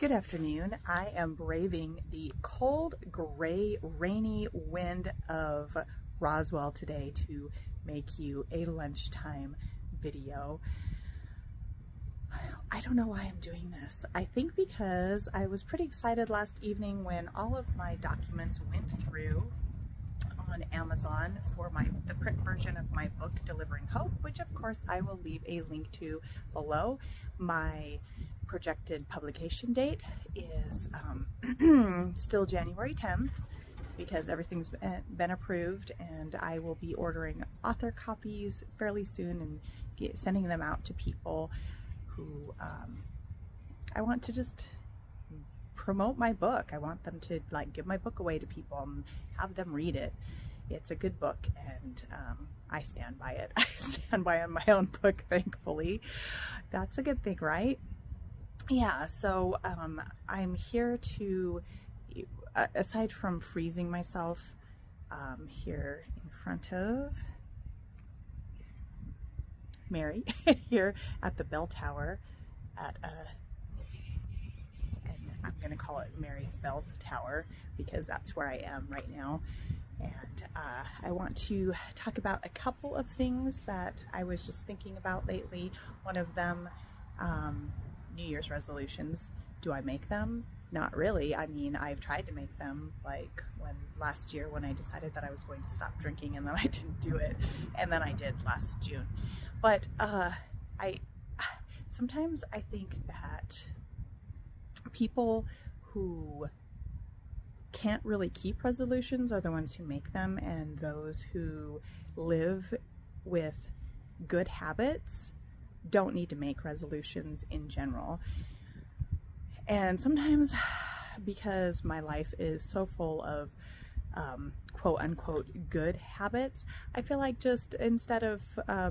Good afternoon. I am braving the cold, gray, rainy wind of Roswell today to make you a lunchtime video. I don't know why I'm doing this. I think because I was pretty excited last evening when all of my documents went through on Amazon for the print version of my book, Delivering Hope, which of course I will leave a link to below. My projected publication date is still January 10th because everything's been approved, and I will be ordering author copies fairly soon and sending them out to people who I want to just promote my book. I want them to give my book away to people and have them read it. It's a good book, and I stand by it. I stand by my own book, thankfully. That's a good thing, right? Yeah, so I'm here to, aside from freezing myself here in front of Mary, here at the bell tower at and I'm going to call it Mary's Bell Tower because that's where I am right now. And I want to talk about a couple of things that I was just thinking about lately. One of them, New Year's resolutions. Do I make them? Not really. I mean, I've tried to make them, like last year when I decided that I was going to stop drinking, and then I didn't do it, and then I did last June. But sometimes I think that people who can't really keep resolutions are the ones who make them, and those who live with good habits don't need to make resolutions in general. And sometimes, because my life is so full of quote unquote good habits, I feel like just instead of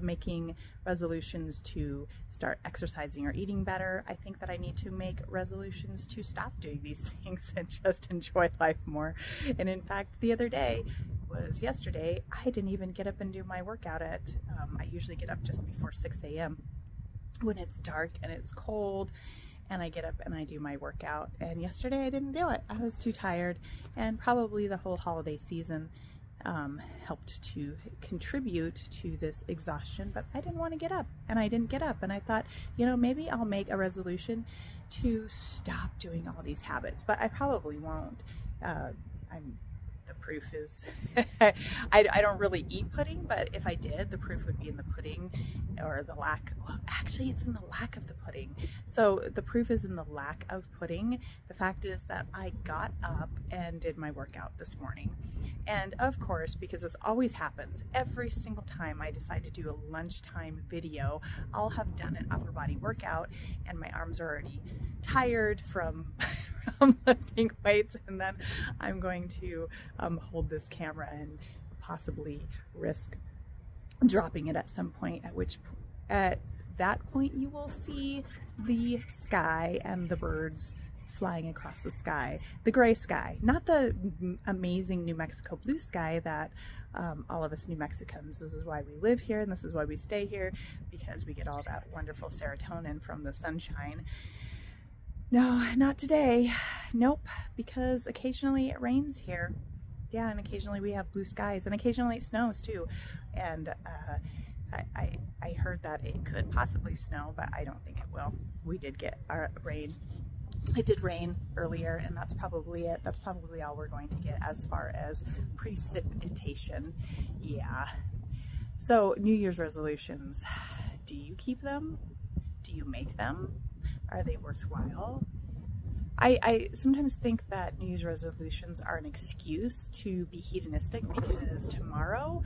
making resolutions to start exercising or eating better, I think that I need to make resolutions to stop doing these things and just enjoy life more. And in fact, the other day was yesterday, I didn't even get up and do my workout at, I usually get up just before 6 a.m. when it's dark and it's cold, and I get up and I do my workout. And yesterday I didn't do it. I was too tired, and probably the whole holiday season helped to contribute to this exhaustion, but I didn't want to get up, and I didn't get up. And I thought, you know, maybe I'll make a resolution to stop doing all these habits, but I probably won't. The proof is I don't really eat pudding, but if I did, the proof would be in the pudding, or the lack. Well, actually, it's in the lack of the pudding. So the proof is in the lack of pudding. The fact is that I got up and did my workout this morning. And of course, because this always happens, every single time I decide to do a lunchtime video, I'll have done an upper body workout and my arms are already tired from lifting weights, and then I'm going to hold this camera and possibly risk dropping it at some point, at that point you will see the sky and the birds flying across the sky, the gray sky, not the amazing New Mexico blue sky that all of us New Mexicans, this is why we live here and this is why we stay here, because we get all that wonderful serotonin from the sunshine. No, not today. Nope, because occasionally it rains here. Yeah, and occasionally we have blue skies, and occasionally it snows too. And I heard that it could possibly snow, but I don't think it will. We did get our rain. It did rain earlier, and that's probably it. That's probably all we're going to get as far as precipitation. Yeah. So, New Year's resolutions. Do you keep them? Do you make them? Are they worthwhile? I sometimes think that New Year's resolutions are an excuse to be hedonistic, because tomorrow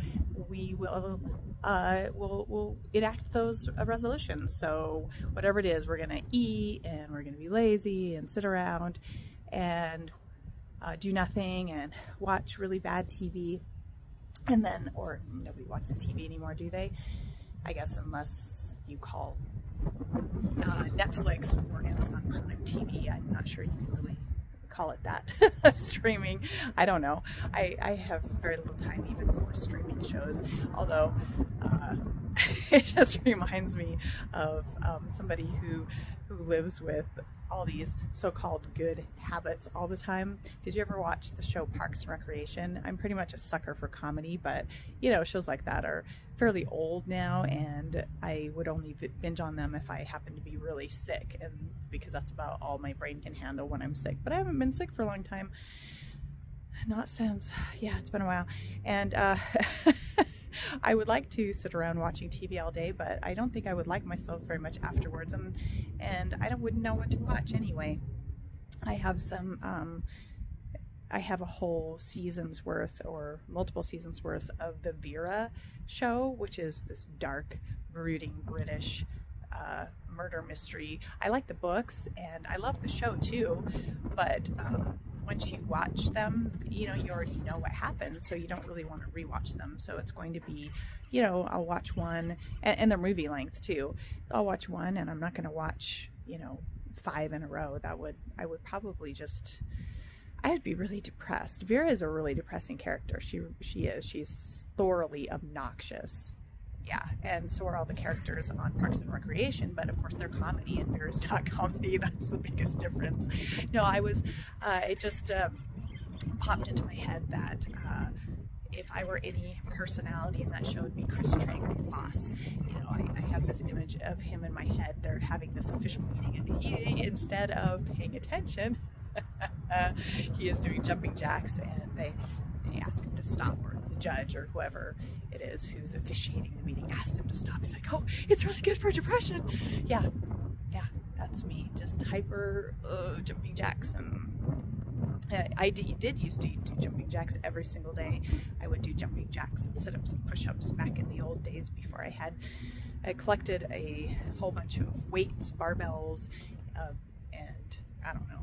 we will we'll enact those resolutions. So whatever it is, we're gonna eat, and we're gonna be lazy and sit around and do nothing and watch really bad TV, and then, or nobody watches TV anymore, do they? I guess unless you call Netflix or Amazon Prime TV. I'm not sure you can really call it that. Streaming, I don't know. I have very little time even for streaming shows, although it just reminds me of somebody who lives with all these so-called good habits all the time. Did you ever watch the show Parks and Recreation? I'm pretty much a sucker for comedy, but you know, shows like that are fairly old now, and I would only binge on them if I happen to be really sick, and because that's about all my brain can handle when I'm sick. But I haven't been sick for a long time. Not since, yeah, it's been a while. And I would like to sit around watching TV all day, but I don't think I would like myself very much afterwards, and I wouldn't know what to watch anyway. I have some, I have a whole season's worth or multiple seasons worth of the Vera show, which is this dark, brooding British murder mystery. I like the books and I love the show too, but once you watch them, you know, you already know what happens, so you don't really want to rewatch them. So it's going to be, you know, I'll watch one, and they're movie length too. I'll watch one, and I'm not going to watch, you know, 5 in a row. I would probably just, I'd be really depressed. Vera is a really depressing character. She's thoroughly obnoxious. Yeah, and so are all the characters on Parks and Recreation, but of course they're comedy, and Vera's not comedy. That's the biggest difference. No, it just popped into my head that if I were any personality in that show, it would be Chris Traeger, the boss. You know, I have this image of him in my head. They're having this official meeting, and he, instead of paying attention, he is doing jumping jacks, and they ask him to stop, or the judge or whoever it is who's officiating the meeting asks him to stop. He's like, oh, it's really good for depression. Yeah, that's me, just hyper jumping jacks. And I did used to do jumping jacks every single day. I would do jumping jacks and sit-ups and push-ups back in the old days before I collected a whole bunch of weights, barbells, and I don't know.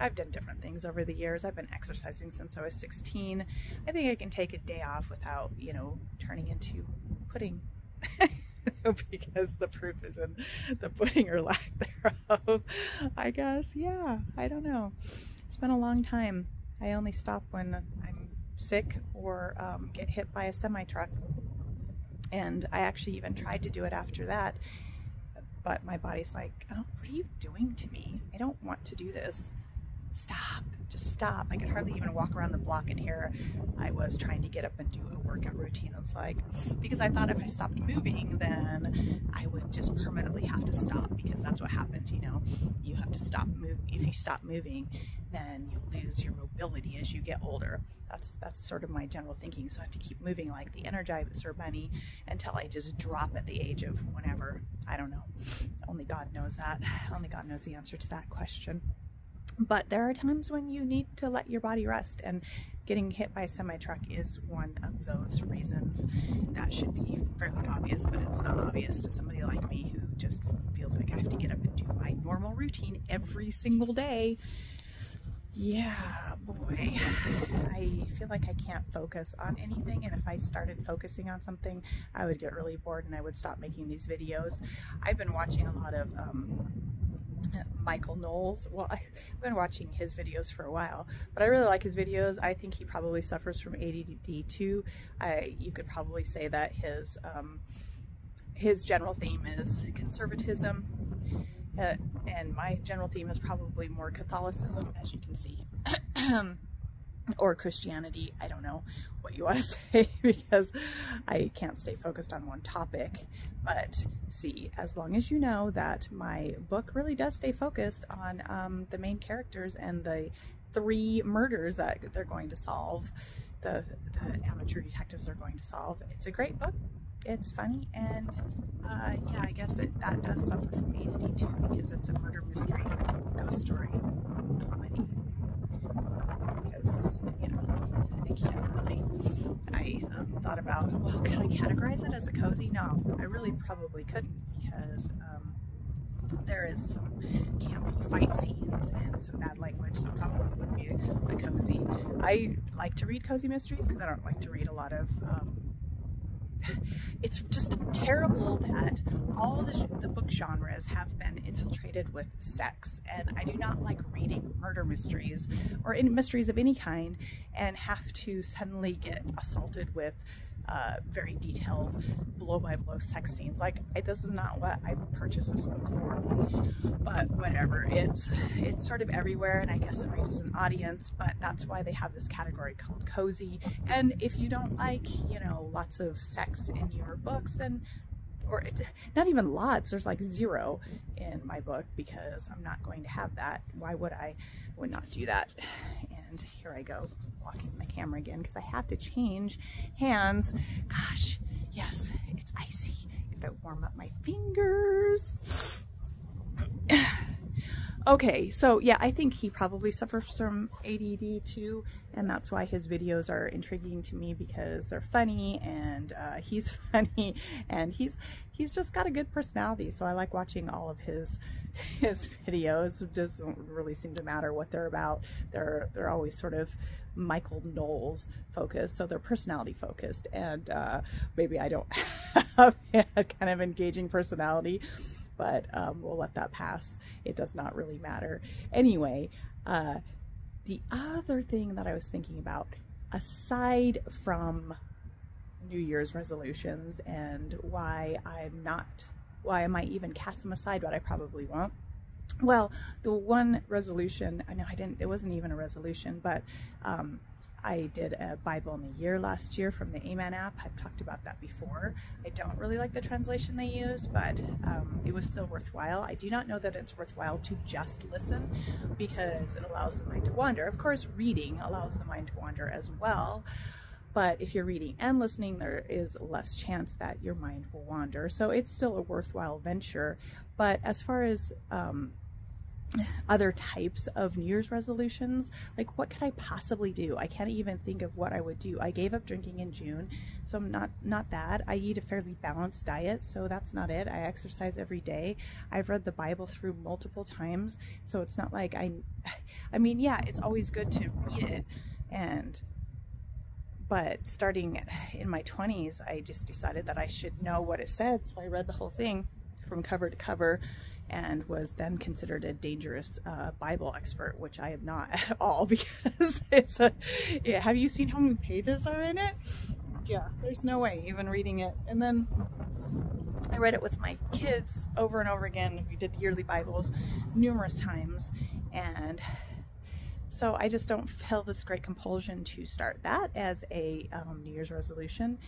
I've done different things over the years. I've been exercising since I was 16. I think I can take a day off without, you know, turning into pudding. Because the proof is in the pudding or lack thereof, I guess. Yeah, I don't know. It's been a long time. I only stop when I'm sick or get hit by a semi-truck. And I actually even tried to do it after that. But my body's like, oh, what are you doing to me? I don't want to do this. Stop, just stop. I could hardly even walk around the block, and here I was trying to get up and do a workout routine. It's like, because I thought if I stopped moving, then I would just permanently have to stop, because that's what happens, you know, you have to stop moving. If you stop moving, then you lose your mobility as you get older. That's sort of my general thinking. So I have to keep moving like the Energizer Bunny until I just drop at the age of whenever. I don't know. Only God knows that. Only God knows the answer to that question. But there are times when you need to let your body rest, and getting hit by a semi-truck is one of those reasons. That should be fairly obvious, but it's not obvious to somebody like me who just feels like I have to get up and do my normal routine every single day. Yeah, boy, I feel like I can't focus on anything, and if I started focusing on something, I would get really bored and I would stop making these videos. I've been watching a lot of Michael Knowles. Well, I've been watching his videos for a while, but I really like his videos. I think he probably suffers from ADD too. You could probably say that his general theme is conservatism, and my general theme is probably more Catholicism, as you can see. Or Christianity. I don't know what you want to say, because I can't stay focused on one topic. But see, as long as you know that my book really does stay focused on the main characters and the 3 murders that they're going to solve, the amateur detectives are going to solve. It's a great book. It's funny, and yeah, I guess that does suffer from ADD too, because it's a murder mystery, ghost story, comedy. Because, you know, I can't really, I thought about, well, could I categorize it as a cozy? No, I really probably couldn't, because there is some campy fight scenes and some bad language, so it probably wouldn't be a cozy. I like to read cozy mysteries because I don't like to read a lot of it's just terrible that all the book genres have been infiltrated with sex, and I do not like reading murder mysteries or mysteries of any kind and have to suddenly get assaulted with very detailed blow-by-blow sex scenes. Like, this is not what I purchased this book for, but whatever. It's sort of everywhere, and I guess it reaches an audience, but that's why they have this category called cozy. And if you don't like, you know, lots of sex in your books, then, or not even lots, there's like 0 in my book, because I'm not going to have that. Why would I? Would not do that. And here I go, walking my camera again, because I have to change hands. Gosh, yes, it's icy. Gotta warm up my fingers. Okay, so yeah, I think he probably suffers from ADD too, and that's why his videos are intriguing to me, because they're funny, and he's funny, and he's just got a good personality. So I like watching all of his videos. It doesn't really seem to matter what they're about. They're always sort of Michael Knowles focused, so they're personality focused, and maybe I don't have a kind of engaging personality, but we'll let that pass. It does not really matter. Anyway, the other thing that I was thinking about, aside from New Year's resolutions and why I might even cast them aside, but I probably won't. Well, the one resolution, I know it wasn't even a resolution, but I did a Bible in a year last year from the Amen app. I've talked about that before. I don't really like the translation they use, but it was still worthwhile. I do not know that it's worthwhile to just listen, because it allows the mind to wander. Of course, reading allows the mind to wander as well, but if you're reading and listening, there is less chance that your mind will wander. So it's still a worthwhile venture. But as far as other types of New Year's resolutions, like, what could I possibly do? I can't even think of what I would do. I gave up drinking in June, so I'm not that. I eat a fairly balanced diet, so that's not it. I exercise every day. I've read the Bible through multiple times, so it's not like I mean, yeah, it's always good to read it, but starting in my 20s, I just decided that I should know what it said, so I read the whole thing from cover to cover, and was then considered a dangerous Bible expert, which I am not at all, because it's yeah, have you seen how many pages are in it? Yeah, there's no way even reading it. And then I read it with my kids over and over again. We did yearly Bibles numerous times, and so I just don't feel this great compulsion to start that as a New Year's resolution.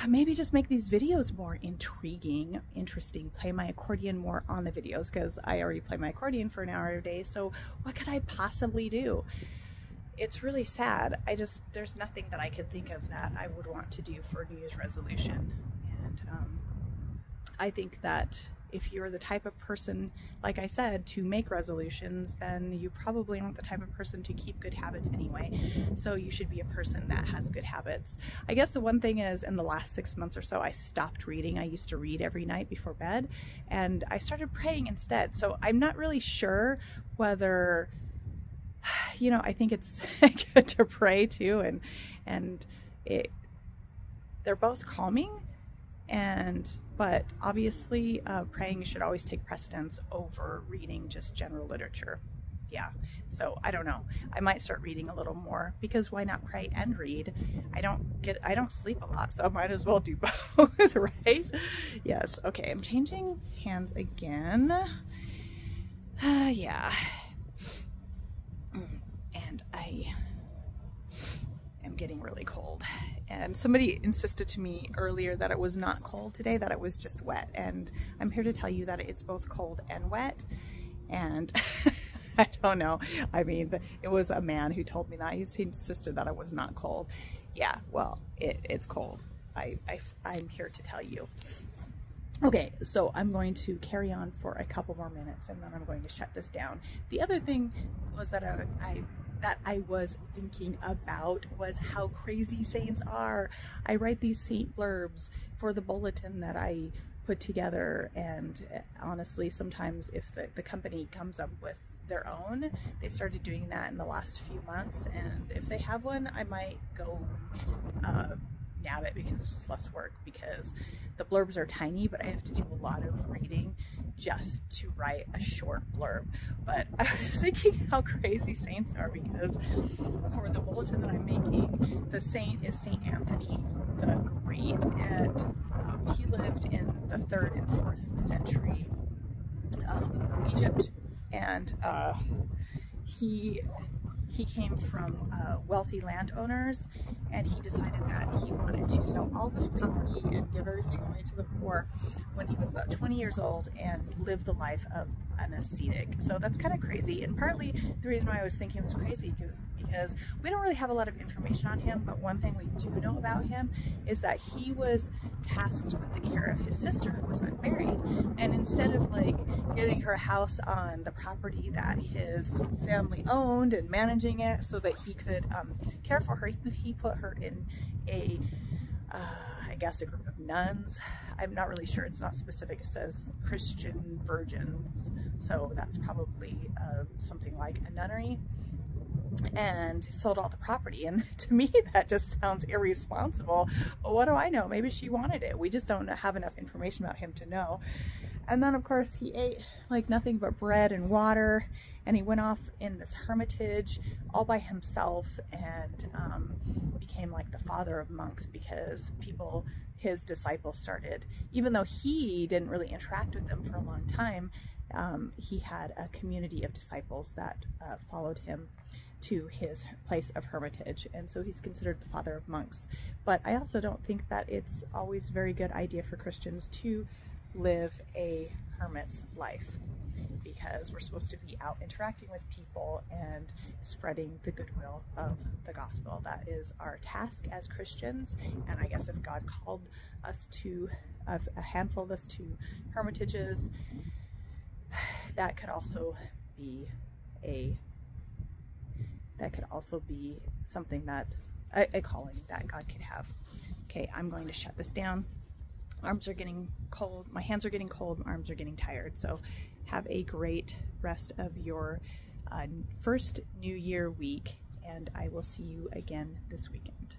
Maybe just make these videos more intriguing, interesting, play my accordion more on the videos, because I already play my accordion for an hour a day, so what could I possibly do? It's really sad. There's nothing that I could think of that I would want to do for a New Year's resolution. And I think that if you're the type of person, like I said, to make resolutions, then you probably aren't the type of person to keep good habits anyway. So you should be a person that has good habits. I guess the one thing is, in the last 6 months or so, I stopped reading. I used to read every night before bed, and I started praying instead. So I'm not really sure whether, you know, I think it's good to pray too, and they're both calming. But obviously praying should always take precedence over reading just general literature. Yeah, so I don't know. I might start reading a little more, because why not pray and read? I don't sleep a lot, so I might as well do both, right? Yes, okay, I'm changing hands again. Yeah. And I am getting really cold. And somebody insisted to me earlier that it was not cold today, that it was just wet. And I'm here to tell you that it's both cold and wet. And I don't know. I mean, it was a man who told me that. He insisted that it was not cold. Yeah, well, it's cold. I'm here to tell you. Okay, so I'm going to carry on for a couple more minutes, and then I'm going to shut this down. The other thing was that I was thinking about was how crazy saints are. I write these saint blurbs for the bulletin that I put together, and honestly, sometimes if the company comes up with their own, they started doing that in the last few months, and if they have one, I might go nab it, because it's just less work, because the blurbs are tiny, but I have to do a lot of reading, just to write a short blurb. But I was thinking how crazy saints are, because for the bulletin that I'm making, the saint is Saint Anthony the Great, and he lived in the 3rd and 4th century Egypt, and he came from wealthy landowners, and he decided that he wanted to sell all of his property and give everything away to the poor when he was about 20 years old, and live the life of an ascetic. So that's kind of crazy, and partly the reason why I was thinking it was crazy is because we don't really have a lot of information on him, but one thing we do know about him is that he was tasked with the care of his sister who was unmarried, and instead of like getting her house on the property that his family owned and managing it so that he could care for her, he put her in a I guess a group of nuns. I'm not really sure, it's not specific. It says Christian virgins, so that's probably something like a nunnery, and sold all the property. And to me that just sounds irresponsible, but what do I know? Maybe she wanted it. We just don't have enough information about him to know. And then of course he ate like nothing but bread and water, and he went off in this hermitage all by himself, and became like the father of monks, because people, his disciples, started, even though he didn't really interact with them for a long time, he had a community of disciples that followed him to his place of hermitage, and so he's considered the father of monks. But I also don't think that it's always a very good idea for Christians to live a hermit's life, because we're supposed to be out interacting with people and spreading the goodwill of the gospel. That is our task as Christians, and I guess if God called us to, a handful of us, to hermitages, that could also be something that, a calling that God could have. Okay, I'm going to shut this down. Arms are getting cold, my hands are getting cold, my arms are getting tired. So have a great rest of your first New Year week, and I will see you again this weekend.